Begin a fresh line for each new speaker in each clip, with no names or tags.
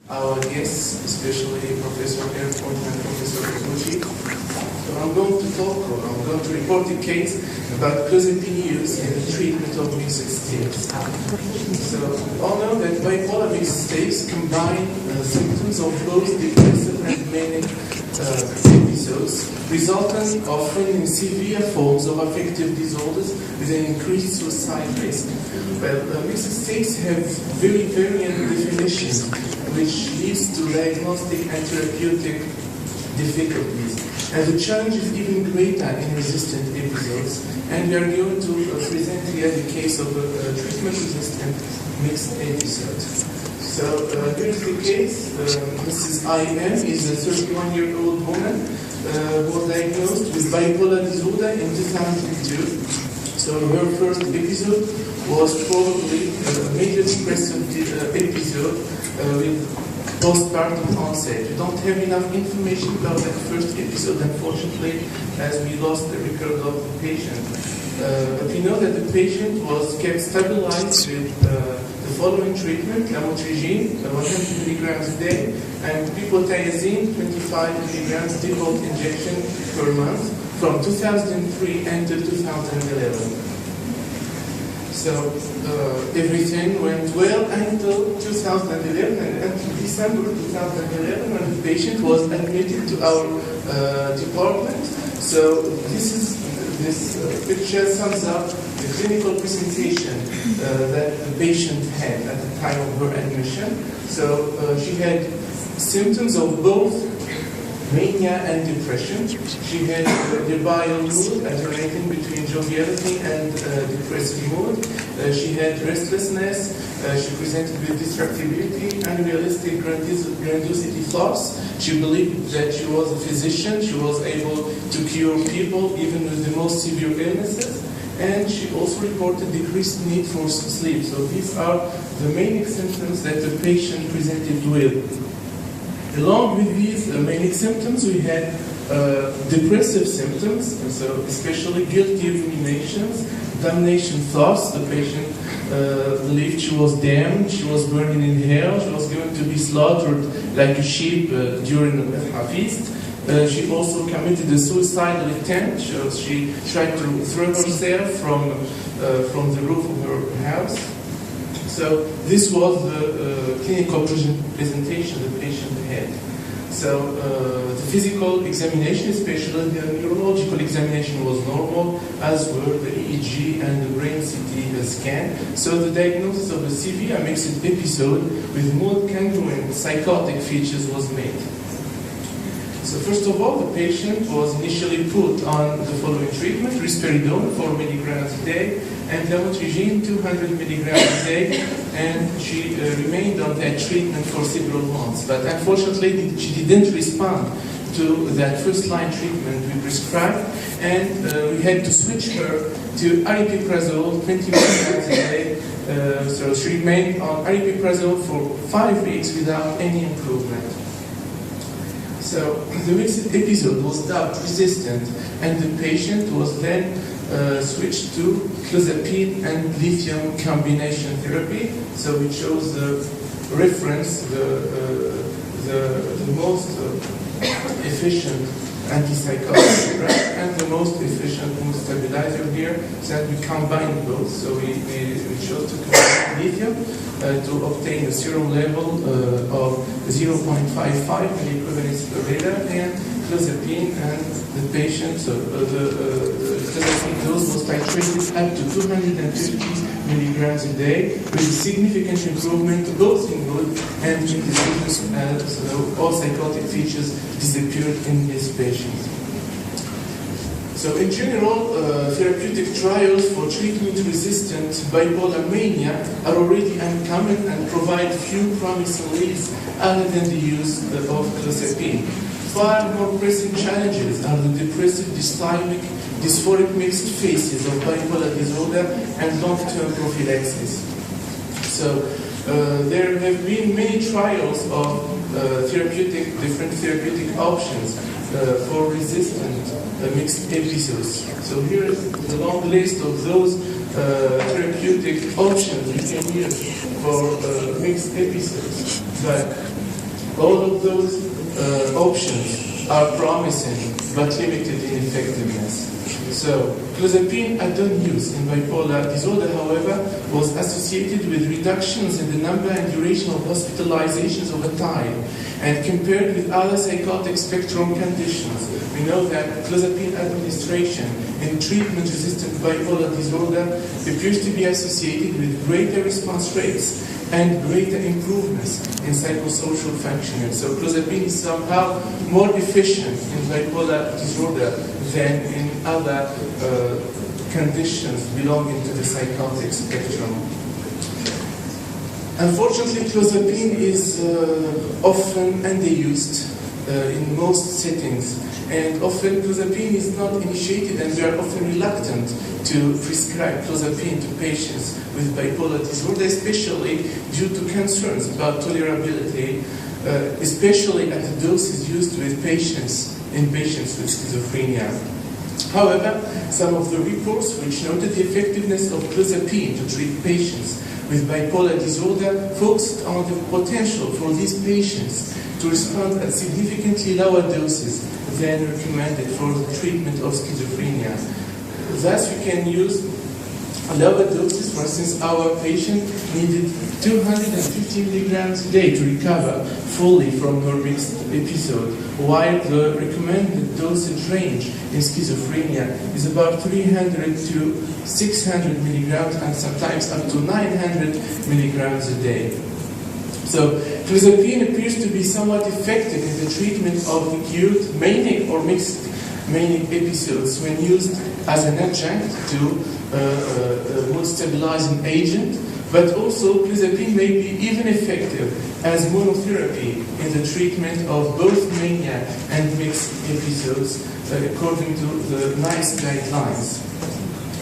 our guests, especially Professor Airport and Professor Koguchi. So I'm going to report a case about clozapine use in the treatment of mixed states. So we all know that bipolar mixed states combine symptoms of both depressive and manic episodes, resulting often in severe forms of affective disorders with an increased suicide risk. Well, mixed states have very varying definitions, which leads to diagnostic and therapeutic difficulties. And the challenge is even greater in resistant episodes. And we are going to present here the case of a treatment-resistant mixed episode. So here's the case. Mrs. I.M. is a 31-year-old woman who was diagnosed with bipolar disorder in 2002. So her first episode was probably a major depressive episode with postpartum onset. We don't have enough information about that first episode, unfortunately, as we lost the record of the patient. But we know that the patient was kept stabilized with the following treatment: lamotrigine, 100 milligrams a day, and bupropion, 25 milligrams default injection per month from 2003 until 2011. So everything went well until 2011, and until December 2011, when the patient was admitted to our department. So this picture sums up the clinical presentation that the patient had at the time of her admission. So she had symptoms of both mania and depression. She had debial mood alternating between joviality and depressive mood. She had restlessness. She presented with distractibility, unrealistic grandiosity thoughts. She believed that she was a physician. She was able to cure people even with the most severe illnesses. And she also reported decreased need for sleep. So these are the main symptoms that the patient presented with. Along with these manic symptoms, we had depressive symptoms, and so especially guilty ruminations, damnation thoughts. The patient believed she was damned, she was burning in hell, she was going to be slaughtered like a sheep during a feast. She also committed a suicidal attempt. She tried to throw herself from the roof of her house. So this was the clinical presentation the patient had. So the physical examination, especially the neurological examination, was normal, as were the EEG and the brain CT scan. So the diagnosis of a severe mixed episode with mood congruent psychotic features was made. So first of all, the patient was initially put on the following treatment: risperidone, 4 milligrams a day, and lamotrigine, 200 milligrams a day, and she remained on that treatment for several months. But unfortunately, she didn't respond to that first-line treatment we prescribed, and we had to switch her to aripiprazole, 20 milligrams a day. So she remained on aripiprazole for 5 weeks without any improvement. So the mixed episode was dubbed resistant, and the patient was then switched to clozapine and lithium combination therapy. So we chose the reference, the most efficient antipsychotic drug and the most efficient mood stabilizer here, so that we combined both. So we chose to combine lithium to obtain a serum level of 0.55 milliequivalents per liter, and clozapine, and the patient, so the clozapine dose was titrated up to 250 milligrams a day, with significant improvement both in mood and in disease, so all psychotic features disappeared in this patient. So in general, therapeutic trials for treatment-resistant bipolar mania are already uncommon and provide few promising leads other than the use of clozapine. Far more pressing challenges are the depressive, dysphoric mixed phases of bipolar disorder and long-term prophylaxis. So there have been many trials of different therapeutic options for resistant mixed episodes. So here is the long list of those therapeutic options we can use for mixed episodes. But All of those options are promising but limited in effectiveness. So, clozapine I don't use in bipolar disorder, however, was associated with reductions in the number and duration of hospitalizations over time. And compared with other psychotic spectrum conditions, we know that clozapine administration in treatment-resistant bipolar disorder appears to be associated with greater response rates and greater improvements in psychosocial functioning. So clozapine is somehow more efficient in bipolar disorder than in other conditions belonging to the psychotic spectrum. Unfortunately, clozapine is often underused in most settings, and often clozapine is not initiated, and we are often reluctant to prescribe clozapine to patients with bipolar disorder, especially due to concerns about tolerability, especially at the doses used with patients with schizophrenia. However, some of the reports which noted the effectiveness of clozapine to treat patients with bipolar disorder focused on the potential for these patients to respond at significantly lower doses than recommended for the treatment of schizophrenia. Thus, we can use lower doses. For instance, our patient needed 250 milligrams a day to recover fully from her mixed episode, while the recommended dosage range in schizophrenia is about 300 to 600 milligrams and sometimes up to 900 milligrams a day. So, clozapine appears to be somewhat effective in the treatment of acute manic or mixed manic episodes when used as an adjunct to mood stabilizing agent, but also clozapine may be even effective as monotherapy in the treatment of both mania and mixed episodes, according to the NICE guidelines.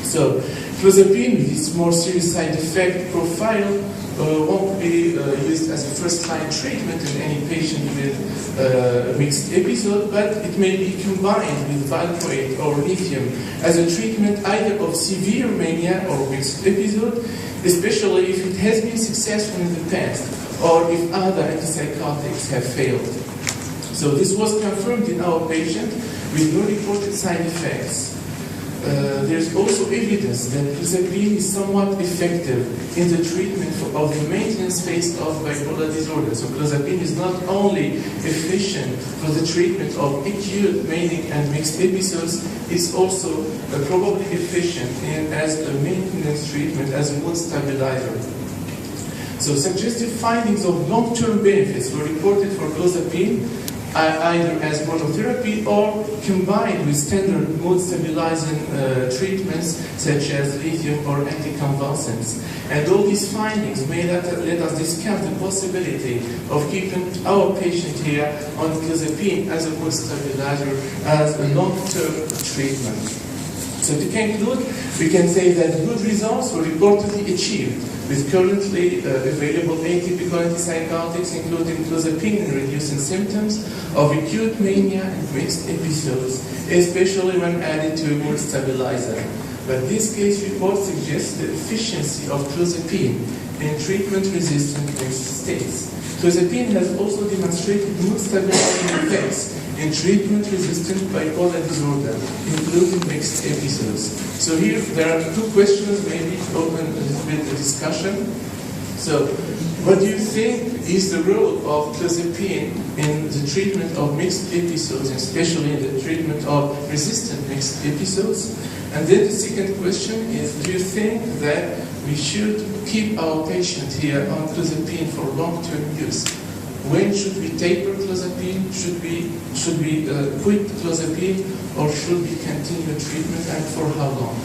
So, clozapine, with its more serious side effect profile, won't be used as a first-line treatment in any patient with a mixed episode, but it may be combined with valproate or lithium as a treatment either of severe mania or mixed episode, especially if it has been successful in the past or if other antipsychotics have failed. So this was confirmed in our patient with no reported side effects. There's also evidence that clozapine is somewhat effective in the treatment of the maintenance phase of bipolar disorder. So clozapine is not only efficient for the treatment of acute manic and mixed episodes, it's also probably efficient as a maintenance treatment, as a mood stabilizer. So suggestive findings of long-term benefits were reported for clozapine either as monotherapy or combined with standard mood stabilizing treatments such as lithium or anticonvulsants. And all these findings may let us discuss the possibility of keeping our patient here on clozapine as a mood stabilizer as a long-term treatment. So to conclude, we can say that good results were reportedly achieved with currently available atypical antipsychotics, including clozapine, in reducing symptoms of acute mania and mixed episodes, especially when added to a mood stabilizer. But this case report suggests the efficiency of clozapine in treatment-resistant mixed states. Clozapine has also demonstrated mood stabilizing effects in treatment-resistant bipolar disorder, including mixed episodes. So here there are two questions, maybe to open a little bit the discussion. So, what do you think is the role of clozapine in the treatment of mixed episodes, especially in the treatment of resistant mixed episodes? And then the second question is, do you think that we should keep our patient here on clozapine for long-term use? When should we taper clozapine? Should we quit clozapine, or should we continue treatment, and for how long?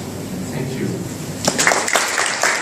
Thank you.